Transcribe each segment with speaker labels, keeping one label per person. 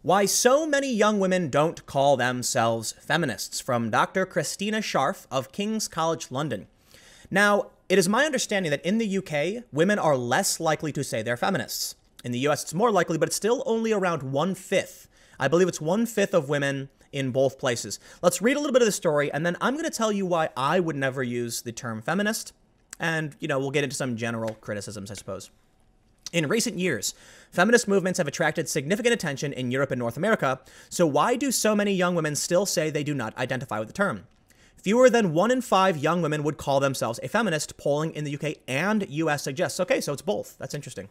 Speaker 1: Why so many young women don't call themselves feminists, from Dr. Christina Scharf of King's College London. Now, it is my understanding that in the UK, women are less likely to say they're feminists. In the US, it's more likely, but it's still only around 1/5. I believe it's 1/5 of women in both places. Let's read a little bit of the story, and then I'm going to tell you why I would never use the term feminist. And, we'll get into some general criticisms, I suppose. In recent years, feminist movements have attracted significant attention in Europe and North America, so why do so many young women still say they do not identify with the term? Fewer than 1 in 5 young women would call themselves a feminist, polling in the UK and US suggests. Okay, so it's both. That's interesting.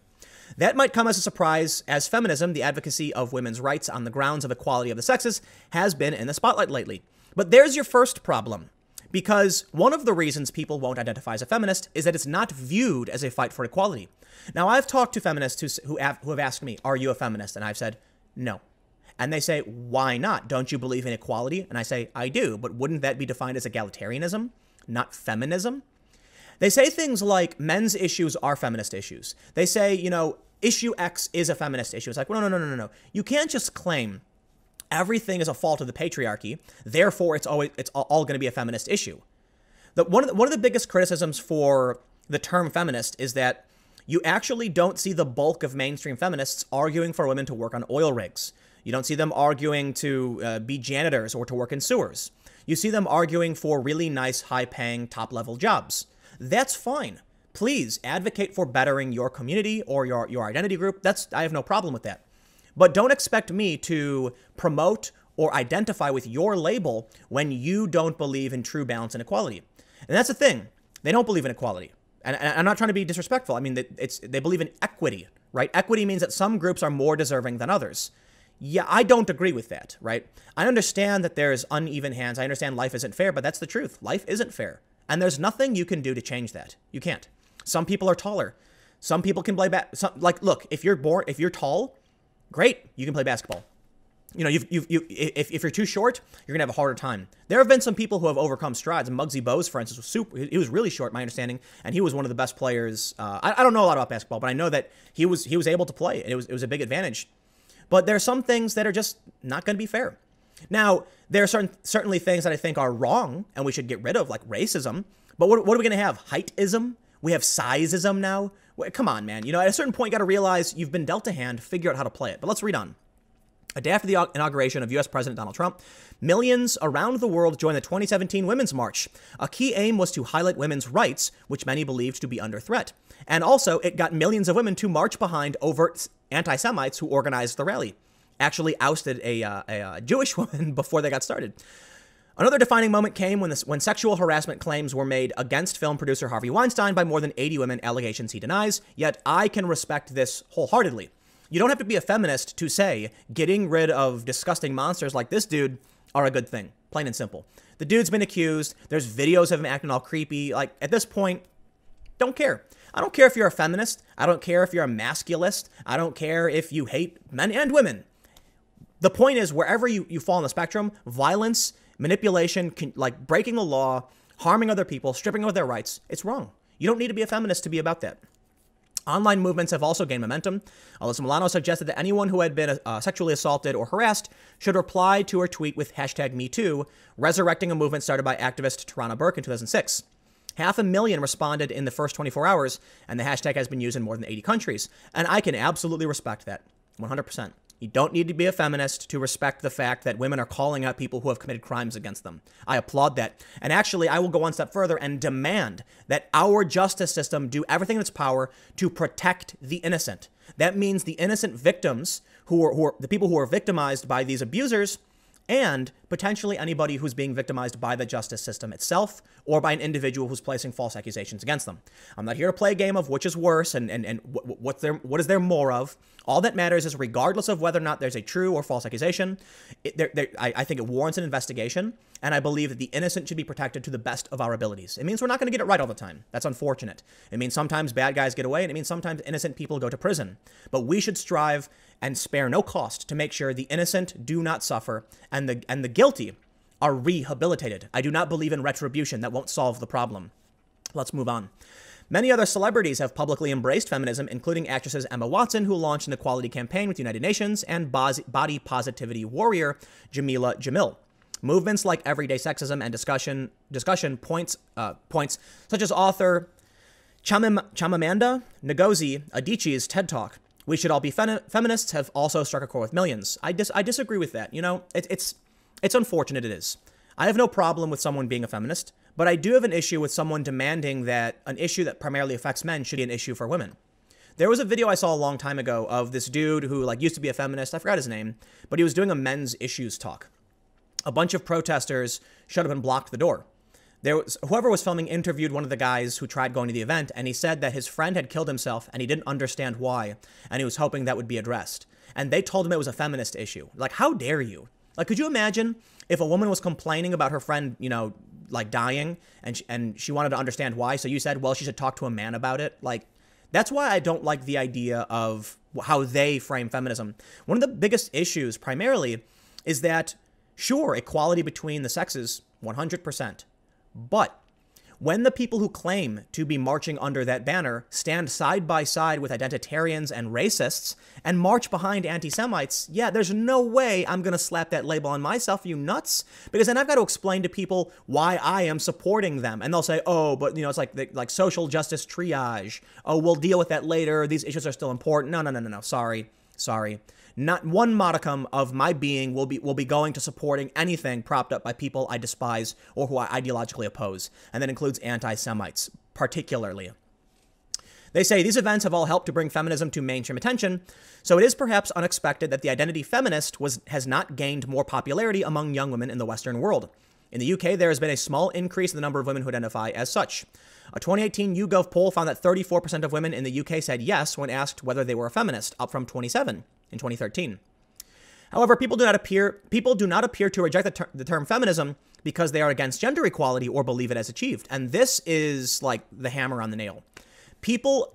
Speaker 1: That might come as a surprise, as feminism, the advocacy of women's rights on the grounds of equality of the sexes, has been in the spotlight lately. But there's your first problem. Because one of the reasons people won't identify as a feminist is that it's not viewed as a fight for equality. Now, I've talked to feminists who have asked me, are you a feminist? And I've said, no. And they say, why not? Don't you believe in equality? And I say, I do, but wouldn't that be defined as egalitarianism, not feminism? They say things like men's issues are feminist issues. They say, issue X is a feminist issue. It's like, well, no. You can't just claim everything is a fault of the patriarchy, therefore it's all going to be a feminist issue. One of the biggest criticisms for the term feminist is that you actually don't see the bulk of mainstream feminists arguing for women to work on oil rigs. You don't see them arguing to be janitors or to work in sewers. You see them arguing for really nice, high-paying, top-level jobs. That's fine. Please advocate for bettering your community or your identity group. I have no problem with that. But don't expect me to promote or identify with your label when you don't believe in true balance and equality. And that's the thing. They don't believe in equality. And I'm not trying to be disrespectful. I mean, they believe in equity, right? Equity means that some groups are more deserving than others. Yeah, I don't agree with that, right? I understand that there's uneven hands. I understand life isn't fair, but that's the truth. Life isn't fair. And there's nothing you can do to change that. You can't. Some people are taller. Some people can play look, if you're tall, great, you can play basketball. If you're too short, you're gonna have a harder time. There have been some people who have overcome strides. Muggsy Bogues, for instance, he was really short, my understanding, and he was one of the best players. I don't know a lot about basketball, but I know that he was able to play, and it was a big advantage. But there are some things that are just not going to be fair. Now, there are certainly things that I think are wrong and we should get rid of, like racism. But what are we going to have? Heightism? We have sizeism now? Come on, man. At a certain point, you got to realize you've been dealt a hand, figure out how to play it. But let's read on. A day after the inauguration of U.S. President Donald Trump, millions around the world joined the 2017 Women's March. A key aim was to highlight women's rights, which many believed to be under threat. And also, it got millions of women to march behind overt anti-Semites who organized the rally. Actually ousted a Jewish woman before they got started. Another defining moment came when sexual harassment claims were made against film producer Harvey Weinstein by more than 80 women, allegations he denies. Yet I can respect this wholeheartedly. You don't have to be a feminist to say getting rid of disgusting monsters like this dude are a good thing. Plain and simple. The dude's been accused. There's videos of him acting all creepy. Like, at this point, don't care. I don't care if you're a feminist. I don't care if you're a masculist. I don't care if you hate men and women. The point is, wherever you fall on the spectrum, violence, manipulation, like breaking the law, harming other people, stripping of their rights, it's wrong. You don't need to be a feminist to be about that. Online movements have also gained momentum. Alyssa Milano suggested that anyone who had been sexually assaulted or harassed should reply to her tweet with #MeToo, resurrecting a movement started by activist Tarana Burke in 2006. 500,000 responded in the first 24 hours, and the hashtag has been used in more than 80 countries. And I can absolutely respect that, 100%. You don't need to be a feminist to respect the fact that women are calling out people who have committed crimes against them. I applaud that. And actually, I will go one step further and demand that our justice system do everything in its power to protect the innocent. That means the innocent victims, who are the people who are victimized by these abusers, and potentially anybody who's being victimized by the justice system itself or by an individual who's placing false accusations against them. I'm not here to play a game of which is worse and what is there more of. All that matters is, regardless of whether or not there's a true or false accusation, I think it warrants an investigation, and I believe that the innocent should be protected to the best of our abilities. It means we're not going to get it right all the time. That's unfortunate. It means sometimes bad guys get away, and it means sometimes innocent people go to prison. But we should strive and spare no cost to make sure the innocent do not suffer and the guilty are rehabilitated. I do not believe in retribution. That won't solve the problem. Let's move on. Many other celebrities have publicly embraced feminism, including actresses Emma Watson, who launched an equality campaign with the United Nations, and body positivity warrior Jamila Jamil. Movements like everyday sexism and discussion points such as author Chimamanda Ngozi Adichie's TED Talk, "We should all be feminists," have also struck a chord with millions. I disagree with that. You know, it's unfortunate, it is. I have no problem with someone being a feminist, but I do have an issue with someone demanding that an issue that primarily affects men should be an issue for women. There was a video I saw a long time ago of this dude who used to be a feminist. I forgot his name, but he was doing a men's issues talk. A bunch of protesters showed up and blocked the door. Whoever was filming interviewed one of the guys who tried going to the event, and he said that his friend had killed himself and he didn't understand why, and he was hoping that would be addressed. And they told him it was a feminist issue. Like, how dare you? Like, could you imagine if a woman was complaining about her friend, dying, and she wanted to understand why, so you said, well, she should talk to a man about it? Like, that's why I don't like the idea of how they frame feminism. One of the biggest issues, primarily, is that, sure, equality between the sexes, 100%. But when the people who claim to be marching under that banner stand side by side with identitarians and racists and march behind anti-Semites, yeah, there's no way I'm going to slap that label on myself, you nuts, because then I've got to explain to people why I am supporting them. And they'll say, oh, but, it's like social justice triage. Oh, we'll deal with that later. These issues are still important. No. Sorry. Not one modicum of my being will be going to supporting anything propped up by people I despise or who I ideologically oppose. And that includes anti-Semites, particularly. They say these events have all helped to bring feminism to mainstream attention, so it is perhaps unexpected that the identity feminist has not gained more popularity among young women in the Western world. In the UK, there has been a small increase in the number of women who identify as such. A 2018 YouGov poll found that 34% of women in the UK said yes when asked whether they were a feminist, up from 27% in 2013. However, people do not appear to reject the term feminism because they are against gender equality or believe it as achieved. And this is like the hammer on the nail. People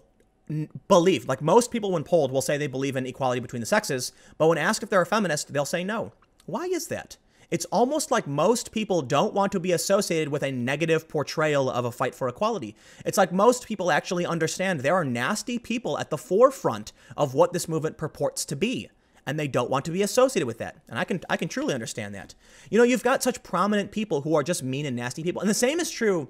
Speaker 1: believe, like most people when polled will say they believe in equality between the sexes, but when asked if they're a feminist, they'll say no. Why is that? It's almost like most people don't want to be associated with a negative portrayal of a fight for equality. It's like most people actually understand there are nasty people at the forefront of what this movement purports to be, and they don't want to be associated with that. And I can truly understand that. You've got such prominent people who are just mean and nasty people. And the same is true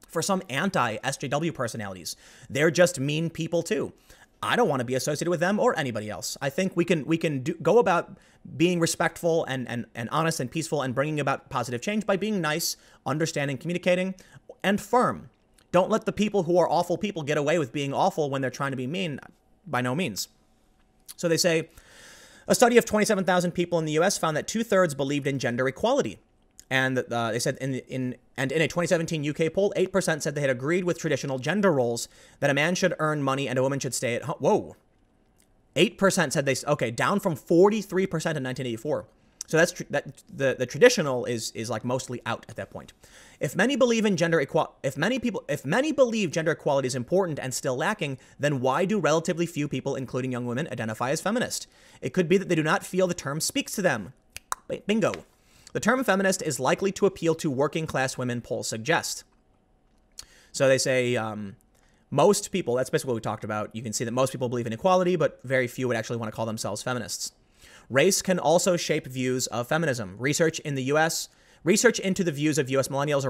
Speaker 1: for some anti-SJW personalities. They're just mean people too. I don't want to be associated with them or anybody else. I think we can go about being respectful and honest and peaceful and bringing about positive change by being nice, understanding, communicating, and firm. Don't let the people who are awful people get away with being awful when they're trying to be mean, by no means. So they say, a study of 27,000 people in the US found that 2/3 believed in gender equality. And they said in a 2017 UK poll, 8% said they had agreed with traditional gender roles, that a man should earn money and a woman should stay at home. Whoa. 8% said down from 43% in 1984. So the traditional is like mostly out at that point. If many believe gender equality is important and still lacking, then why do relatively few people, including young women, identify as feminist? It could be that they do not feel the term speaks to them. Bingo. The term feminist is likely to appeal to working class women, polls suggest. So they say most people, that's basically what we talked about. You can see that most people believe in equality, but very few would actually want to call themselves feminists. Race can also shape views of feminism. Research into the views of U.S. millennials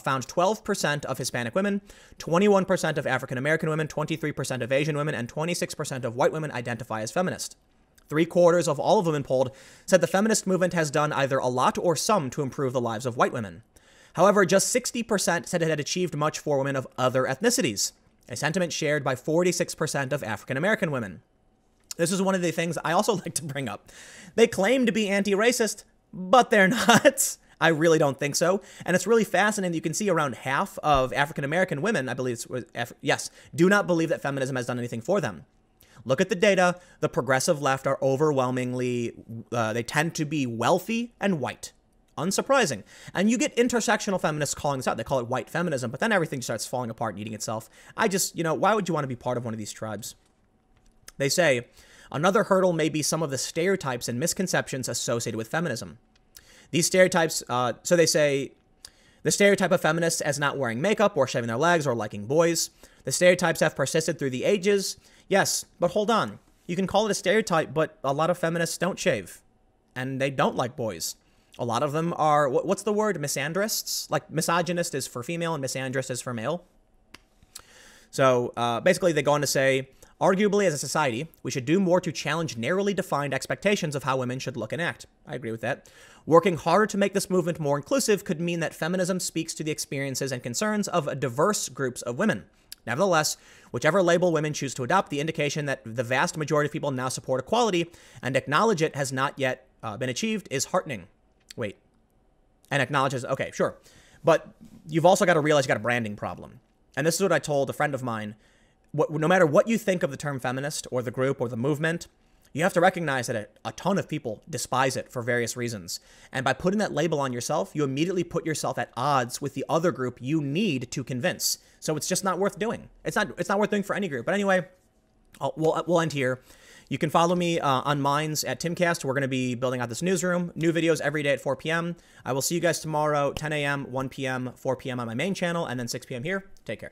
Speaker 1: found 12% of Hispanic women, 21% of African American women, 23% of Asian women, and 26% of white women identify as feminist. 3/4 of all of women polled said the feminist movement has done either a lot or some to improve the lives of white women. However, just 60% said it had achieved much for women of other ethnicities, a sentiment shared by 46% of African American women. This is one of the things I also like to bring up. They claim to be anti-racist, but they're not. I really don't think so. And it's really fascinating. You can see around half of African American women, I believe do not believe that feminism has done anything for them. Look at the data. The progressive left are overwhelmingly, they tend to be wealthy and white. Unsurprising. And you get intersectional feminists calling this out. They call it white feminism, but then everything starts falling apart and eating itself. Why would you want to be part of one of these tribes? They say, another hurdle may be some of the stereotypes and misconceptions associated with feminism. These stereotypes, so they say, The stereotype of feminists as not wearing makeup or shaving their legs or liking boys. The stereotypes have persisted through the ages. Yes, but hold on. You can call it a stereotype, but a lot of feminists don't shave. And they don't like boys. A lot of them are, what's the word? Misandrists? Like misogynist is for female and misandrist is for male. So basically they go on to say, arguably as a society, we should do more to challenge narrowly defined expectations of how women should look and act. I agree with that. Working harder to make this movement more inclusive could mean that feminism speaks to the experiences and concerns of diverse groups of women. Nevertheless, whichever label women choose to adopt, the indication that the vast majority of people now support equality and acknowledge it has not yet been achieved is heartening. Wait. And acknowledges, okay, sure. But you've also got to realize you got a branding problem. And this is what I told a friend of mine. No matter what you think of the term feminist or the group or the movement, you have to recognize that a ton of people despise it for various reasons. And by putting that label on yourself, you immediately put yourself at odds with the other group you need to convince. So it's just not worth doing. It's not worth doing for any group. But anyway, we'll end here. You can follow me on Minds at Timcast. We're going to be building out this newsroom. New videos every day at 4 p.m. I will see you guys tomorrow, 10 a.m., 1 p.m., 4 p.m. on my main channel, and then 6 p.m. here. Take care.